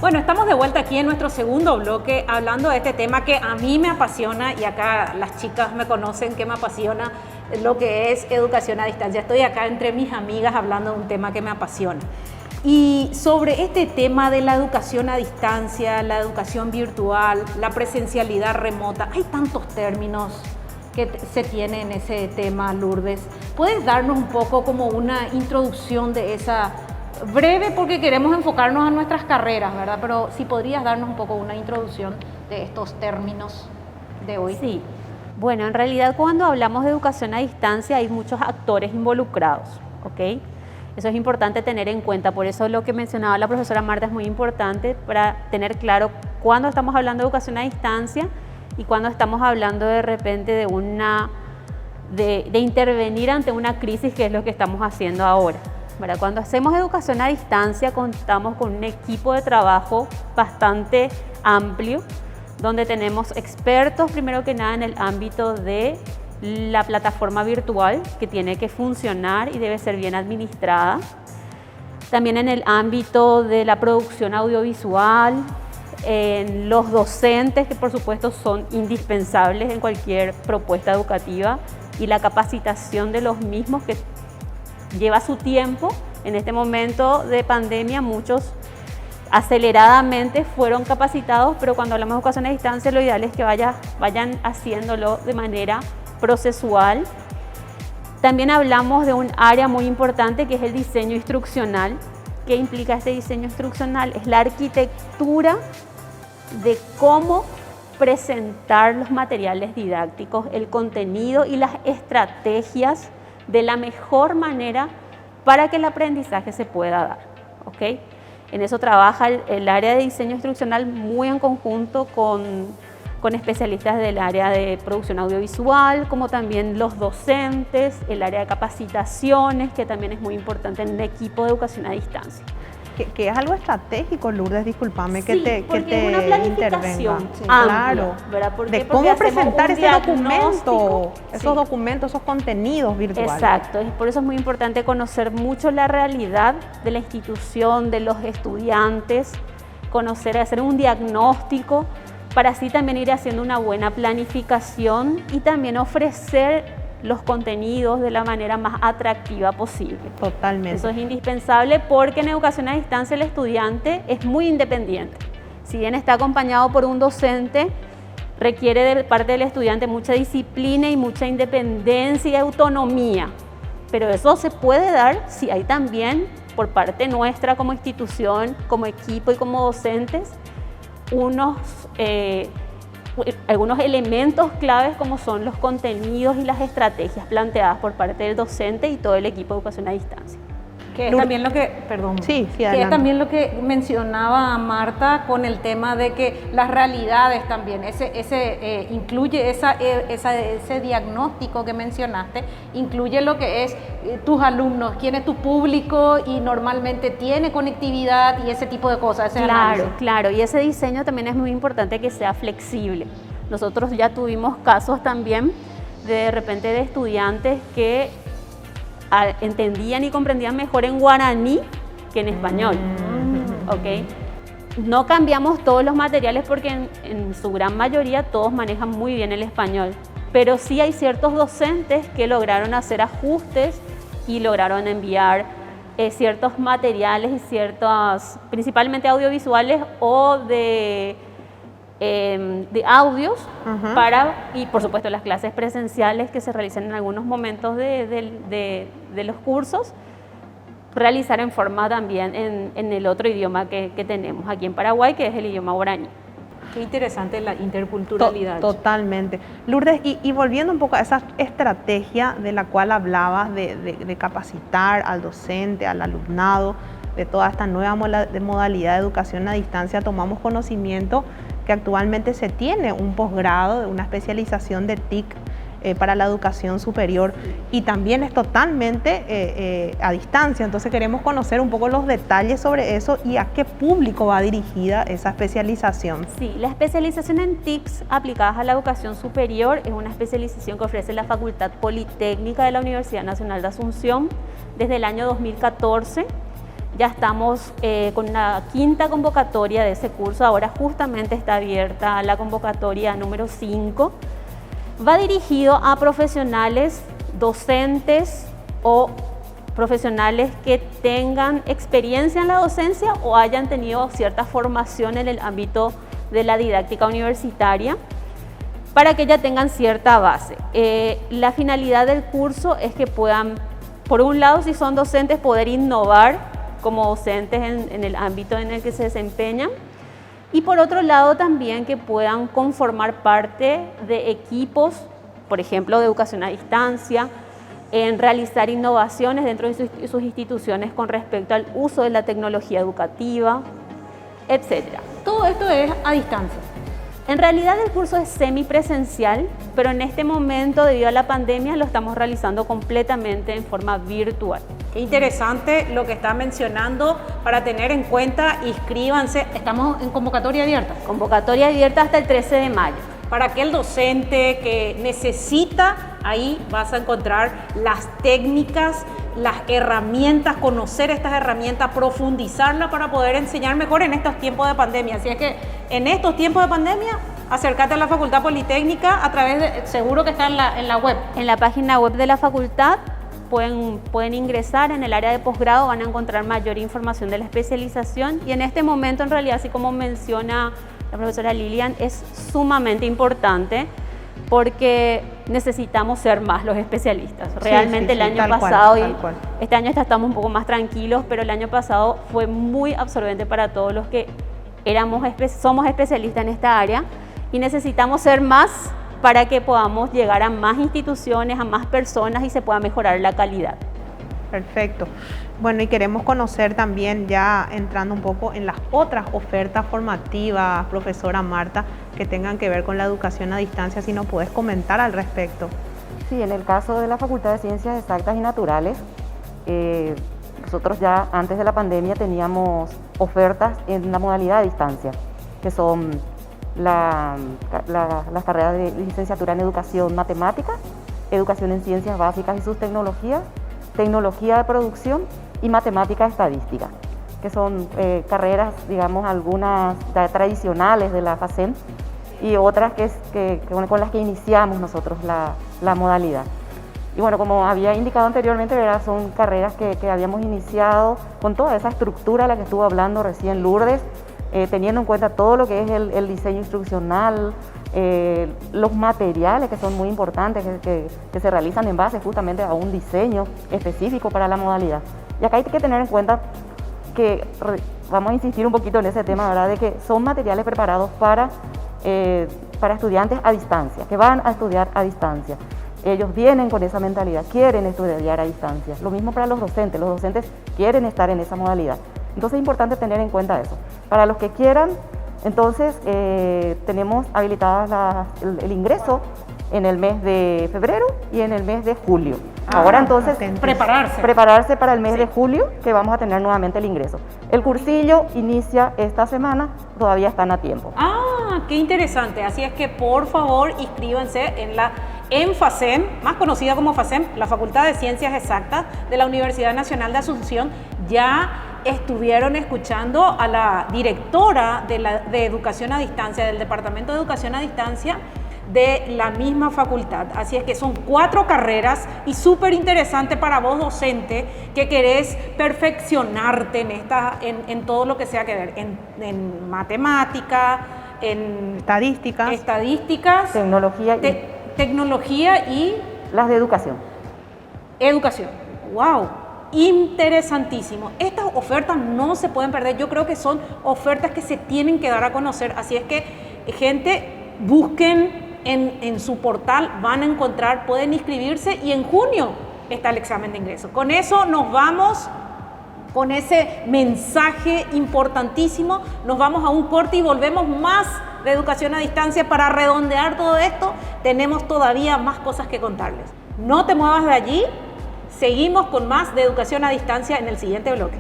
Bueno, estamos de vuelta aquí en nuestro segundo bloque hablando de este tema que a mí me apasiona y acá las chicas me conocen que me apasiona lo que es educación a distancia. Estoy acá entre mis amigas hablando de un tema que me apasiona. Y sobre este tema de la educación a distancia, la educación virtual, la presencialidad remota, hay tantos términos que se tiene en ese tema, Lourdes. ¿Puedes darnos un poco como una introducción de esa breve, porque queremos enfocarnos a nuestras carreras, ¿verdad? Pero si podrías darnos un poco una introducción de estos términos de hoy. Sí, bueno, en realidad cuando hablamos de educación a distancia hay muchos actores involucrados, ¿ok? Eso es importante tener en cuenta, por eso lo que mencionaba la profesora Marta es muy importante para tener claro cuándo estamos hablando de educación a distancia y cuándo estamos hablando de repente de intervenir ante una crisis, que es lo que estamos haciendo ahora. Cuando hacemos educación a distancia contamos con un equipo de trabajo bastante amplio, donde tenemos expertos primero que nada en el ámbito de la plataforma virtual, que tiene que funcionar y debe ser bien administrada. También en el ámbito de la producción audiovisual, en los docentes, que por supuesto son indispensables en cualquier propuesta educativa, y la capacitación de los mismos, que lleva su tiempo. En este momento de pandemia muchos aceleradamente fueron capacitados, pero cuando hablamos de educación a distancia lo ideal es que vayan haciéndolo de manera procesual. También hablamos de un área muy importante que es el diseño instruccional. ¿Qué implica este diseño instruccional? Es la arquitectura de cómo presentar los materiales didácticos, el contenido y las estrategias de la mejor manera para que el aprendizaje se pueda dar, ¿ok? En eso trabaja el área de diseño instruccional muy en conjunto con especialistas del área de producción audiovisual, como también los docentes, el área de capacitaciones, que también es muy importante en el equipo de educación a distancia. Que es algo estratégico, Lourdes, discúlpame Sí, que porque te es una planificación intervenga. amplia, Claro, ¿verdad? ¿Por qué? de Porque cómo hacemos presentar un ese documento, diagnóstico. esos Sí. documentos, esos contenidos virtuales. Exacto, y por eso es muy importante conocer mucho la realidad de la institución, de los estudiantes, conocer, hacer un diagnóstico, para así también ir haciendo una buena planificación y también ofrecer los contenidos de la manera más atractiva posible. Totalmente. Eso es indispensable porque en educación a distancia el estudiante es muy independiente. Si bien está acompañado por un docente, requiere de parte del estudiante mucha disciplina y mucha independencia y autonomía. Pero eso se puede dar si hay también por parte nuestra como institución, como equipo y como docentes, algunos elementos claves como son los contenidos y las estrategias planteadas por parte del docente y todo el equipo de educación a distancia. Que es también lo que, perdón, Sí, que es adelante. también lo que mencionaba Marta con el tema de que las realidades también, incluye ese diagnóstico que mencionaste, incluye lo que es tus alumnos, quién es tu público y normalmente tiene conectividad y ese tipo de cosas. Ese análisis. Claro, y ese diseño también es muy importante que sea flexible. Nosotros ya tuvimos casos también de repente de estudiantes que entendían y comprendían mejor en guaraní que en español, ¿ok? No cambiamos todos los materiales porque en su gran mayoría todos manejan muy bien el español, pero sí hay ciertos docentes que lograron hacer ajustes y lograron enviar ciertos materiales y ciertos, principalmente audiovisuales o de audios y por supuesto las clases presenciales que se realizan en algunos momentos de los cursos, realizar en forma también en el otro idioma que tenemos aquí en Paraguay, que es el idioma guaraní. Qué interesante la interculturalidad. Totalmente. Lourdes, y volviendo un poco a esa estrategia de la cual hablabas, de capacitar al docente, al alumnado, de toda esta nueva modalidad de educación a distancia, tomamos conocimiento que actualmente se tiene un posgrado, una especialización de TIC para la educación superior y también es totalmente a distancia. Entonces queremos conocer un poco los detalles sobre eso y a qué público va dirigida esa especialización. Sí, la especialización en TICs aplicadas a la educación superior es una especialización que ofrece la Facultad Politécnica de la Universidad Nacional de Asunción desde el año 2014. Ya estamos con una quinta convocatoria de ese curso. Ahora justamente está abierta la convocatoria número 5. Va dirigido a profesionales, docentes o profesionales que tengan experiencia en la docencia o hayan tenido cierta formación en el ámbito de la didáctica universitaria, para que ya tengan cierta base. La finalidad del curso es que puedan, por un lado, si son docentes, poder innovar como docentes en el ámbito en el que se desempeñan, y por otro lado también que puedan conformar parte de equipos, por ejemplo, de educación a distancia, en realizar innovaciones dentro de sus instituciones con respecto al uso de la tecnología educativa, etc. Todo esto es a distancia. En realidad el curso es semipresencial, pero en este momento, debido a la pandemia, lo estamos realizando completamente en forma virtual. Qué interesante lo que está mencionando. Para tener en cuenta, inscríbanse. Estamos en convocatoria abierta. Convocatoria abierta hasta el 13 de mayo. Para aquel docente que necesita, ahí vas a encontrar las técnicas, las herramientas, conocer estas herramientas, profundizarlas para poder enseñar mejor en estos tiempos de pandemia. Así es que en estos tiempos de pandemia, acércate a la Facultad Politécnica a través de, seguro que está en la web. En la página web de la facultad pueden ingresar. En el área de posgrado van a encontrar mayor información de la especialización, y en este momento, en realidad, así como menciona la profesora Lilian, es sumamente importante porque necesitamos ser más los especialistas. Realmente el año pasado, y este año estamos un poco más tranquilos, pero el año pasado fue muy absorbente para todos los que somos especialistas en esta área, y necesitamos ser más para que podamos llegar a más instituciones, a más personas, y se pueda mejorar la calidad. Perfecto. Bueno, y queremos conocer también, ya entrando un poco en las otras ofertas formativas, profesora Marta, que tengan que ver con la educación a distancia, si nos puedes comentar al respecto. Sí, en el caso de la Facultad de Ciencias Exactas y Naturales, nosotros ya antes de la pandemia teníamos ofertas en la modalidad a distancia, que son las carreras de licenciatura en Educación Matemática, Educación en Ciencias Básicas y sus Tecnologías, Tecnología de Producción y Matemática Estadística, que son carreras, digamos, algunas tradicionales de la FACEM y otras con las que iniciamos nosotros la modalidad. Y bueno, como había indicado anteriormente, ¿verdad?, son carreras que habíamos iniciado con toda esa estructura a la que estuvo hablando recién Lourdes, teniendo en cuenta todo lo que es el diseño instruccional, los materiales que son muy importantes, que se realizan en base justamente a un diseño específico para la modalidad. Y acá hay que tener en cuenta que, vamos a insistir un poquito en ese tema, ¿verdad?, de que son materiales preparados para estudiantes a distancia, que van a estudiar a distancia. Ellos vienen con esa mentalidad, quieren estudiar a distancia. Lo mismo para los docentes quieren estar en esa modalidad. Entonces es importante tener en cuenta eso. Para los que quieran, entonces tenemos habilitadas el ingreso en el mes de febrero y en el mes de julio. Ahora entonces prepararse para el mes de julio, que vamos a tener nuevamente el ingreso. El cursillo inicia esta semana, todavía están a tiempo. Ah, qué interesante. Así es que por favor inscríbanse en FACEM, más conocida como FACEM, la Facultad de Ciencias Exactas de la Universidad Nacional de Asunción. Ya estuvieron escuchando a la directora de Educación a Distancia, del Departamento de Educación a Distancia de la misma facultad. Así es que son 4 carreras y súper interesante para vos, docente, que querés perfeccionarte en todo lo que sea que ver, en matemática, en estadísticas, tecnología y las de educación. ¡Wow! Interesantísimo. Estas ofertas no se pueden perder. Yo creo que son ofertas que se tienen que dar a conocer. Así es que, gente, busquen en su portal, van a encontrar, pueden inscribirse, y en junio está el examen de ingreso. Con eso nos vamos, con ese mensaje importantísimo, nos vamos a un corte y volvemos más de educación a distancia. Para redondear todo esto, tenemos todavía más cosas que contarles. No te muevas de allí. Seguimos con más de educación a distancia en el siguiente bloque.